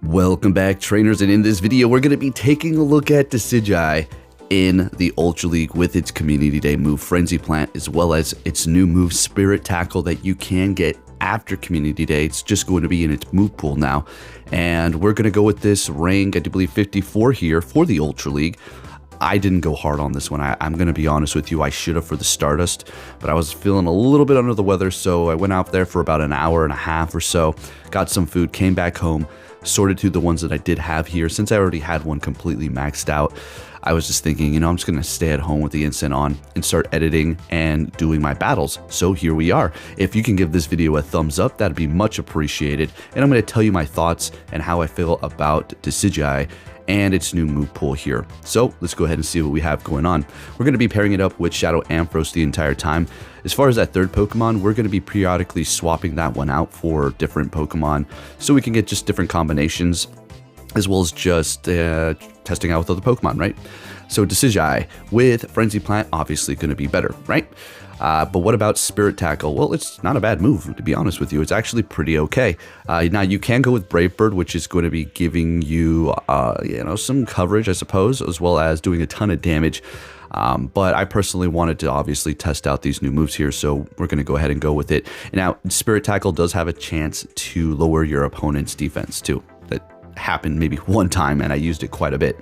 Welcome back, trainers, and in this video we're going to be taking a look at Decidueye in the Ultra League with its Community Day move Frenzy Plant, as well as its new move Spirit Tackle that you can get after Community Day. It's just going to be in its move pool now, and we're going to go with this rank, I do believe 54 here for the Ultra League. I didn't go hard on this one. I'm going to be honest with you. I should have for the Stardust, but I was feeling a little bit under the weather, so I went out there for about an hour and a half or so, got some food, came back home, sorted through the ones that I did have here. Since I already had one completely maxed out, I was just thinking, I'm just going to stay at home with the Instant on and start editing and doing my battles. So here we are. If you can give this video a thumbs up, that'd be much appreciated. And I'm going to tell you my thoughts and how I feel about Decidueye and its new move pool here. So let's go ahead and see what we have going on. We're going to be pairing it up with Shadow Ampharos the entire time. As far as that third Pokemon, we're going to be periodically swapping that one out for different Pokemon so we can get just different combinations, as well as just testing out with other Pokemon, right? So Decidueye with Frenzy Plant, obviously going to be better, right? But what about Spirit Tackle? Well, it's not a bad move, to be honest with you. It's actually pretty okay. Now, you can go with Brave Bird, which is going to be giving you, some coverage, I suppose, as well as doing a ton of damage. But I personally wanted to obviously test out these new moves here, so we're going to go ahead and go with it. Now, Spirit Tackle does have a chance to lower your opponent's defense, too. That happened maybe one time, and I used it quite a bit.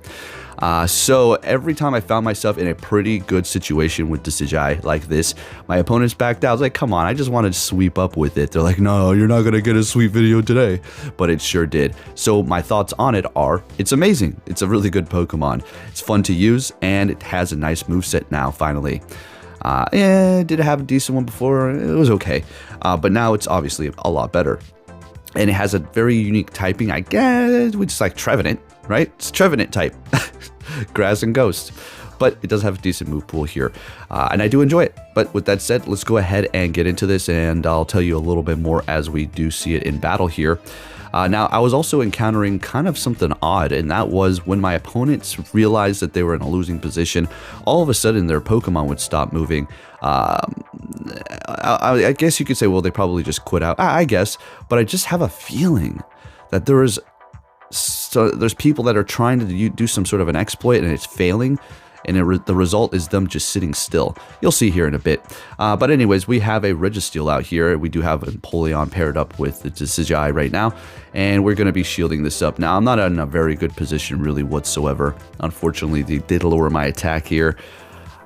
So every time I found myself in a pretty good situation with Decidueye like this, my opponents backed out. I was like, come on, I just wanted to sweep up with it. They're like, no, you're not going to get a sweet video today. But it sure did. So my thoughts on it are, it's amazing. It's a really good Pokemon. It's fun to use, and it has a nice moveset now, finally. Did it have a decent one before? It was okay. But now it's obviously a lot better. And it has a very unique typing, I guess, which is like Trevenant, right? It's Trevenant type, Grass and Ghost. But it does have a decent move pool here, and I do enjoy it. But with that said, let's go ahead and get into this, and I'll tell you a little bit more as we do see it in battle here. Now, I was also encountering kind of something odd, and that was when my opponents realized that they were in a losing position, all of a sudden their Pokemon would stop moving. I guess you could say, well, they probably just quit out, I guess, but I just have a feeling that there's people that are trying to do some sort of an exploit and it's failing, and the result is them just sitting still. You'll see here in a bit. But anyways, we have a Registeel out here. We do have a Empoleon paired up with the Decidueye right now, and we're going to be shielding this up. Now, I'm not in a very good position really whatsoever. Unfortunately, they did lower my attack here.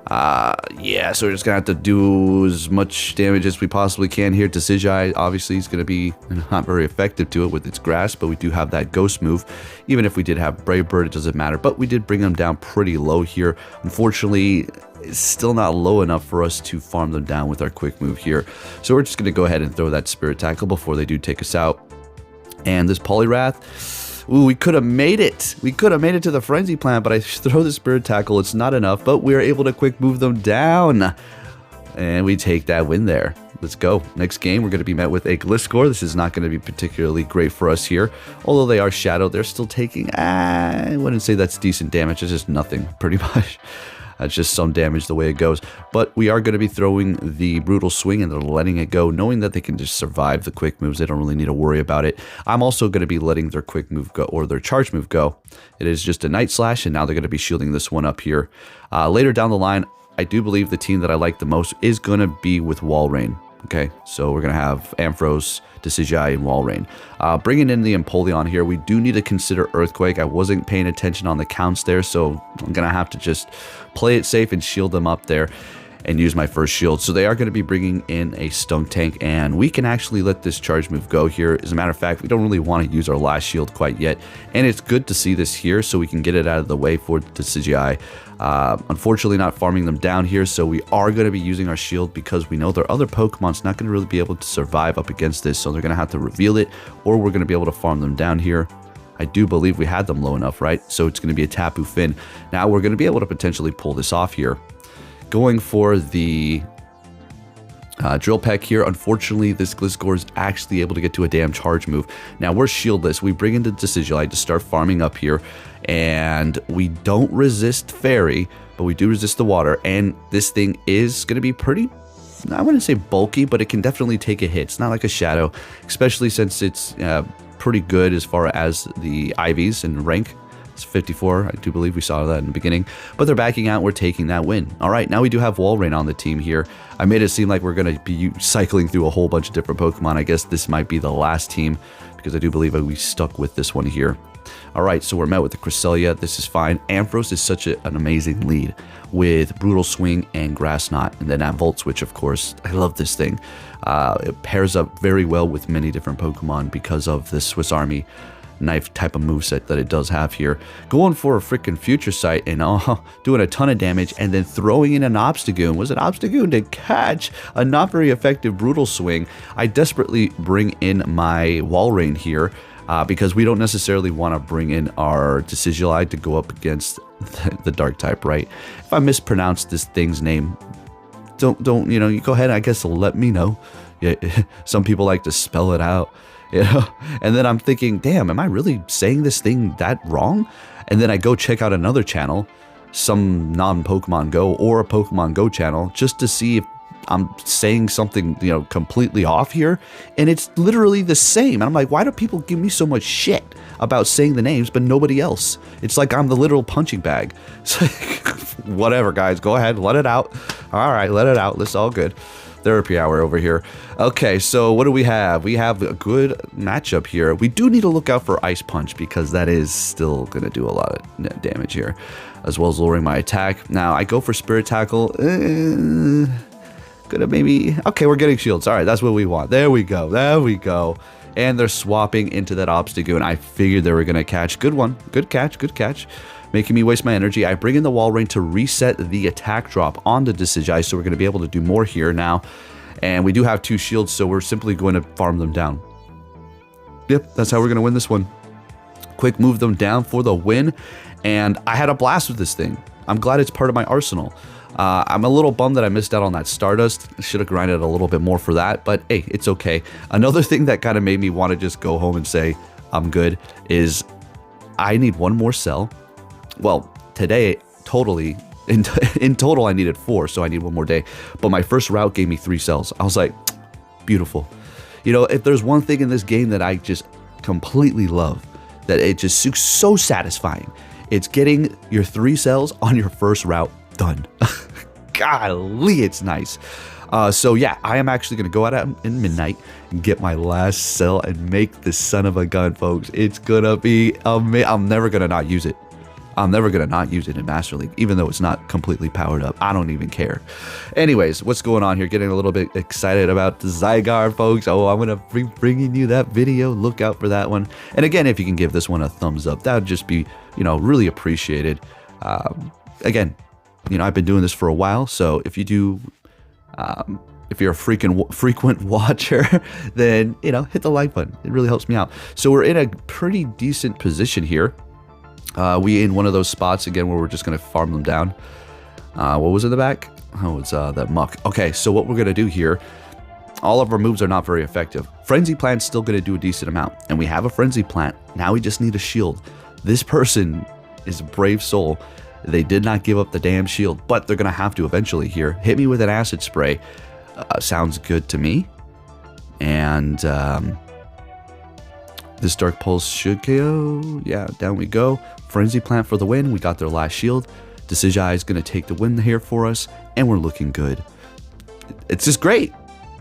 So we're just gonna have to do as much damage as we possibly can here. Decidueye obviously is gonna be not very effective to it with its grass, but we do have that ghost move. Even if we did have Brave Bird, it doesn't matter, but we did bring them down pretty low here. Unfortunately, it's still not low enough for us to farm them down with our quick move here. So we're just gonna go ahead and throw that Spirit Tackle before they do take us out. And this Poliwrath, ooh, we could have made it. We could have made it to the Frenzy Plant, but I throw the Spirit Tackle. It's not enough, but we are able to quick move them down. And we take that win there. Let's go. Next game, we're going to be met with a Gliscor. This is not going to be particularly great for us here. Although they are Shadow, they're still taking, I wouldn't say that's decent damage. It's just nothing, pretty much. That's just some damage the way it goes. But we are going to be throwing the Brutal Swing, and they're letting it go, knowing that they can just survive the quick moves. They don't really need to worry about it. I'm also going to be letting their quick move go, or their charge move go. It is just a Night Slash, and now they're going to be shielding this one up here. Later down the line, I do believe the team that I like the most is going to be with Walrein. Okay, so we're going to have Ampharos, Decidueye, and Walrein. Bringing in the Empoleon here, we do need to consider Earthquake. I wasn't paying attention on the counts there, so I'm going to have to just play it safe and shield them up there and use my first shield. So they are going to be bringing in a Stunk Tank, and we can actually let this charge move go here. As a matter of fact, we don't really want to use our last shield quite yet, and it's good to see this here so we can get it out of the way for the Decidueye. Unfortunately, not farming them down here, so we are going to be using our shield because we know their other Pokemon's not going to really be able to survive up against this, so they're going to have to reveal it, or we're going to be able to farm them down here. I do believe we had them low enough, right? So it's going to be a Tapu Finn. Now we're going to be able to potentially pull this off here. Going for the Drill Peck here. Unfortunately, this Gliscor is actually able to get to a damn charge move. Now we're shieldless. We bring in the Decidueye to start farming up here, and we don't resist Fairy, but we do resist the water, and this thing is going to be pretty I wouldn't say bulky, but it can definitely take a hit. It's not like a Shadow, especially since it's pretty good as far as the IVs and rank. It's 54, I do believe we saw that in the beginning. But they're backing out, we're taking that win. All right, now we do have Walrein on the team here. I made it seem like we're going to be cycling through a whole bunch of different Pokemon. I guess this might be the last team, because I do believe we stuck with this one here. All right, so we're met with the Cresselia. This is fine. Ampharos is such an amazing lead with Brutal Swing and Grass Knot. And then that Volt Switch, of course. I love this thing. It pairs up very well with many different Pokemon because of the Swiss Army knife type of moveset that it does have here. Going for a freaking Future Sight and doing a ton of damage, and then throwing in an Obstagoon. Was it Obstagoon to catch a not very effective Brutal Swing? I desperately bring in my Walrein here because we don't necessarily want to bring in our Decidueye to go up against the Dark type, right? If I mispronounce this thing's name, don't you know, you go ahead, I guess, let me know. Yeah, some people like to spell it out. You know, and then I'm thinking, damn, am I really saying this thing that wrong? And then I go check out another channel, some non-Pokemon Go or a Pokemon Go channel, just to see if I'm saying something, you know, completely off here. And it's literally the same. And I'm like, why do people give me so much shit about saying the names, but nobody else? It's like I'm the literal punching bag. It's like, whatever, guys, go ahead, let it out. All right, let it out. It's all good. Therapy hour over here. Okay, so what do we have? We have a good matchup here. We do need to look out for Ice Punch because that is still going to do a lot of damage here, as well as lowering my attack. Now, I go for Spirit Tackle. Gonna maybe... Okay, we're getting shields. All right, that's what we want. There we go. There we go. And they're swapping into that Obstagoon. I figured they were going to catch. Good one. Good catch. Good catch. Making me waste my energy. I bring in the Walrein to reset the attack drop on the Decidueye, so we're going to be able to do more here now. And we do have 2 shields, so we're simply going to farm them down. Yep, that's how we're going to win this one. Quick move them down for the win. And I had a blast with this thing. I'm glad it's part of my arsenal. I'm a little bummed that I missed out on that Stardust. I should have grinded a little bit more for that, but hey, it's okay. Another thing that kind of made me want to just go home and say I'm good is I need one more cell. Well, today, totally, in total, I needed 4, so I need one more day. But my first route gave me 3 cells. I was like, beautiful. You know, if there's one thing in this game that I just completely love, that it just is so satisfying, it's getting your 3 cells on your first route done. Golly, it's nice. So yeah, I am actually going to go out in midnight and get my last cell and make this son of a gun, folks. It's going to be amazing. I'm never going to not use it. I'm never going to not use it in Master League, even though it's not completely powered up. I don't even care. Anyways, what's going on here? Getting a little bit excited about the Zygarde, folks. Oh, I'm going to be bringing you that video. Look out for that one. And again, if you can give this one a thumbs up, that would just be, you know, really appreciated. Again, you know, I've been doing this for a while, so if you do, if you're a frequent watcher, then, you know, hit the like button. It really helps me out. So we're in a pretty decent position here. We in one of those spots again where we're just going to farm them down. What was in the back? Oh, it's that muck. Okay, so what we're going to do here, all of our moves are not very effective. Frenzy Plant's still going to do a decent amount, and we have a Frenzy Plant. Now we just need a shield. This person is a brave soul. They did not give up the damn shield, but they're going to have to eventually here. Hit me with an Acid Spray. Sounds good to me. And this Dark Pulse should KO. Yeah, down we go. Frenzy Plant for the win. We got their last shield. Decidueye is going to take the win here for us, and we're looking good. It's just great.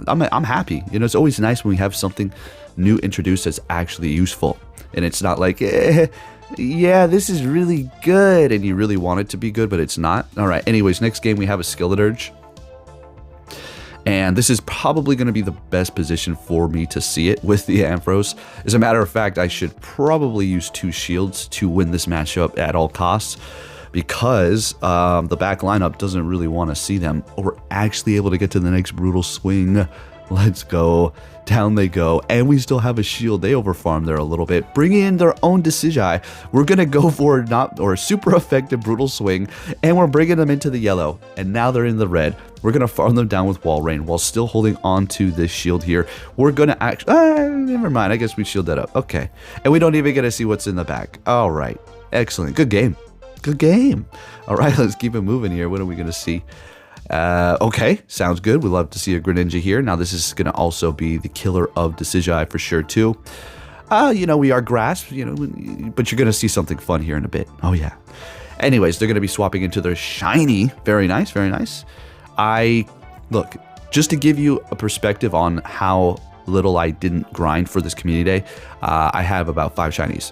I'm happy. You know, it's always nice when we have something new introduced that's actually useful. And it's not like, yeah, this is really good, and you really want it to be good, but it's not. All right, anyways, next game we have a Skeleturge. And this is probably going to be the best position for me to see it with the Ampharos. As a matter of fact, I should probably use 2 shields to win this matchup at all costs, because the back lineup doesn't really want to see them. We're actually able to get to the next Brutal Swing. Let's go. Down they go. And we still have a shield. They overfarmed there a little bit. Bringing in their own Decidueye. We're going to go for a super effective Brutal Swing. And we're bringing them into the yellow. And now they're in the red. We're going to farm them down with Walrein while still holding on to this shield here. We're going to actually... never mind. I guess we shield that up. Okay. And we don't even get to see what's in the back. All right. Excellent. Good game. Good game. All right. Let's keep it moving here. What are we going to see? Okay, sounds good. We'd love to see a Greninja here. Now, this is going to also be the killer of Decidueye for sure, too. we are grass, but you're going to see something fun here in a bit. Oh, yeah. Anyways, they're going to be swapping into their shiny. Very nice, very nice. Look, just to give you a perspective on how little I didn't grind for this community day, I have about 5 shinies.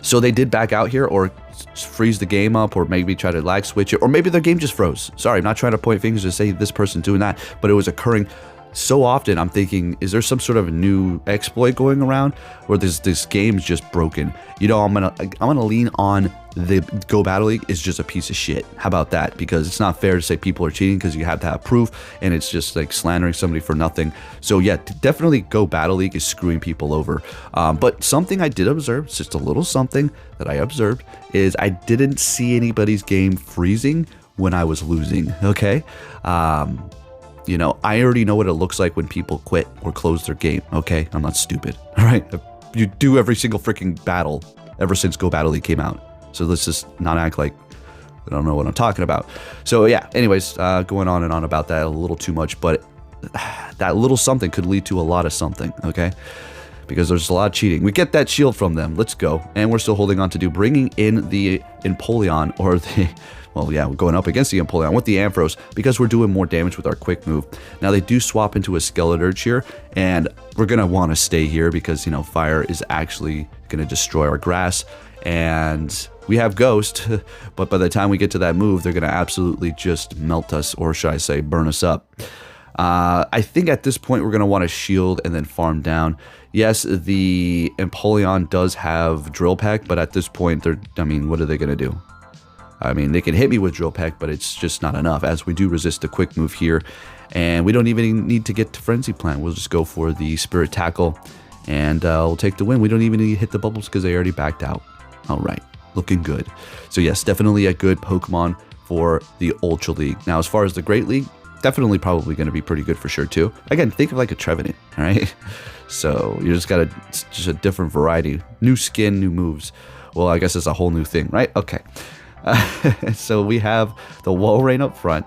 So they did back out here or freeze the game up or maybe try to lag switch it, or maybe their game just froze. Sorry, I'm not trying to point fingers to say this person doing that, but it was occurring so often. I'm thinking, is there some sort of new exploit going around where this game's just broken? I'm gonna lean on the Go Battle League is just a piece of shit. How about that? Because it's not fair to say people are cheating because you have to have proof, and it's just like slandering somebody for nothing. So yeah, definitely Go Battle League is screwing people over. But something I did observe, just a little something that I observed, is I didn't see anybody's game freezing when I was losing. Okay. I already know what it looks like when people quit or close their game. Okay, I'm not stupid. All right, you do every single freaking battle ever since Go Battle League came out. So let's just not act like I don't know what I'm talking about. So yeah, anyways, going on and on about that a little too much, but that little something could lead to a lot of something, okay? Because there's a lot of cheating. We get that shield from them. Let's go. And we're still holding on to bringing in the Empoleon, or the... Well, yeah, we're going up against the Empoleon with the Ampharos because we're doing more damage with our quick move. Now, they do swap into a Skeleturge here, and we're going to want to stay here because, fire is actually going to destroy our grass. And we have Ghost, but by the time we get to that move, they're going to absolutely just melt us, or should I say, burn us up. I think at this point, we're going to want to shield and then farm down. Yes, the Empoleon does have Drill Peck, but at this point, what are they going to do? They can hit me with Drill Peck, but it's just not enough, as we do resist the quick move here. And we don't even need to get to Frenzy Plant. We'll just go for the Spirit Tackle, and we'll take the win. We don't even need to hit the bubbles because they already backed out. All right, looking good. So yes, definitely a good Pokemon for the Ultra League. Now, as far as the Great League, definitely probably going to be pretty good for sure, too. Again, think of like a Trevenant, all right? So you just got just a different variety. New skin, new moves. Well, I guess it's a whole new thing, right? Okay. So we have the Walrein up front,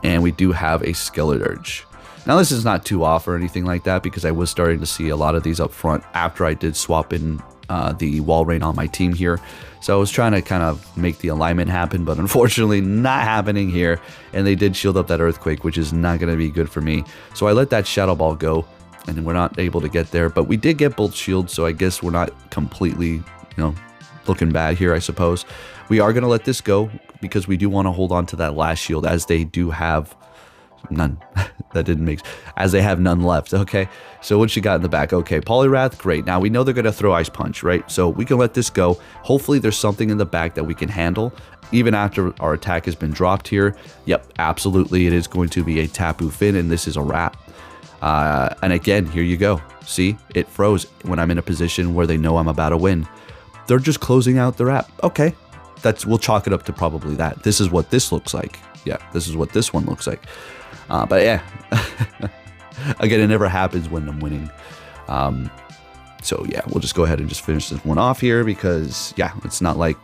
and we do have a Skeleturge. Now this is not too off or anything like that because I was starting to see a lot of these up front after I did swap in the Walrein on my team here. So I was trying to kind of make the alignment happen, but unfortunately not happening here. And they did shield up that Earthquake, which is not going to be good for me. So I let that Shadow Ball go, and we're not able to get there. But we did get both shields, so I guess we're not completely, looking bad here, I suppose. We are going to let this go because we do want to hold on to that last shield, as they do have none. That didn't make sense. As they have none left. Okay, so what you got in the back? Okay, Poliwrath, great. Now we know they're going to throw Ice Punch, right? So we can let this go. Hopefully there's something in the back that we can handle even after our attack has been dropped here. Yep, absolutely, it is going to be a Tapu Fini, and this is a wrap. And again, here you go. See, it froze when I'm in a position where they know I'm about to win. They're just closing out their app. Okay, we'll chalk it up to probably that. This is what this looks like. Yeah, this is what this one looks like. But yeah, again, it never happens when I'm winning. So yeah, we'll just go ahead and just finish this one off here because yeah, it's not like,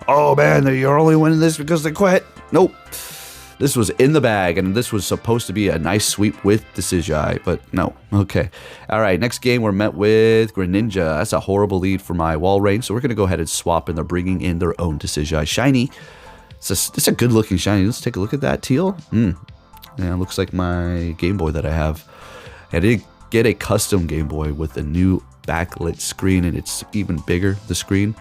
oh man, you're only winning this because they quit. Nope. This was in the bag, and this was supposed to be a nice sweep with Decidueye, but no. Okay. All right, next game, we're met with Greninja. That's a horrible lead for my Walrein, so we're going to go ahead and swap, and they're bringing in their own Decidueye shiny. It's a good-looking shiny. Let's take a look at that teal. Yeah, it looks like my Game Boy that I have. I did get a custom Game Boy with a new backlit screen, and it's even bigger, the screen.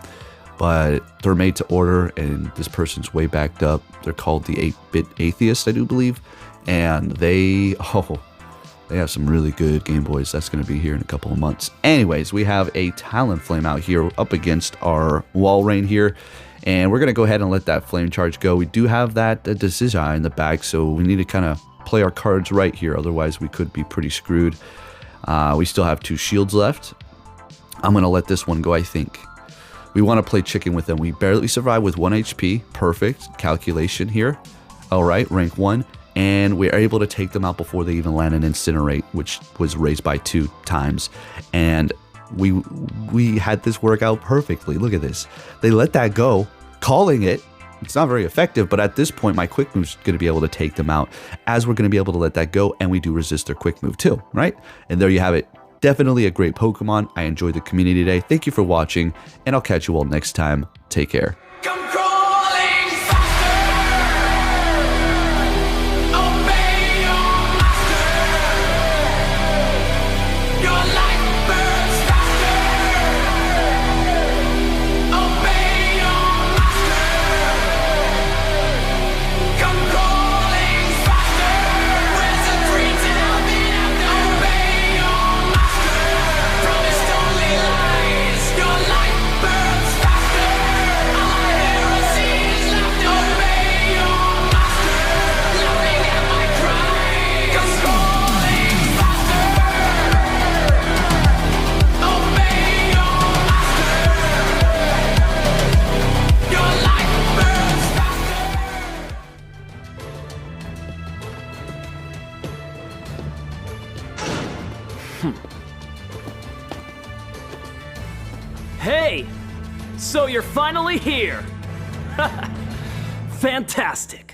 But they're made to order, and this person's way backed up. They're called the 8-Bit Atheist, I do believe. And they have some really good Game Boys. That's going to be here in a couple of months. Anyways, we have a Talonflame out here up against our Walrein here. And we're going to go ahead and let that Flame Charge go. We do have that Decidueye in the back, so we need to kind of play our cards right here. Otherwise, we could be pretty screwed. We still have 2 shields left. I'm going to let this one go, I think. We want to play chicken with them. We barely survive with 1 HP. Perfect calculation here. All right, rank 1. And we're able to take them out before they even land an Incinerate, which was raised by 2 times. And we had this work out perfectly. Look at this. They let that go, calling it. It's not very effective, but at this point, my quick move's going to be able to take them out, as we're going to be able to let that go, and we do resist their quick move too, right? And there you have it. Definitely a great Pokemon. I enjoyed the community today. Thank you for watching, and I'll catch you all next time. Take care. Come crawling faster. Obey your master. Your life burns faster. Obey your master. Come crawling faster. Where's the dreams and I've been after? Obey your master. Promised only lies. Your life burns faster. All I hear or see is laughter. Obey your master. Laughing at my cries. Come crawling faster. Obey your master. Your life burns faster. Hey! So you're finally here! Fantastic!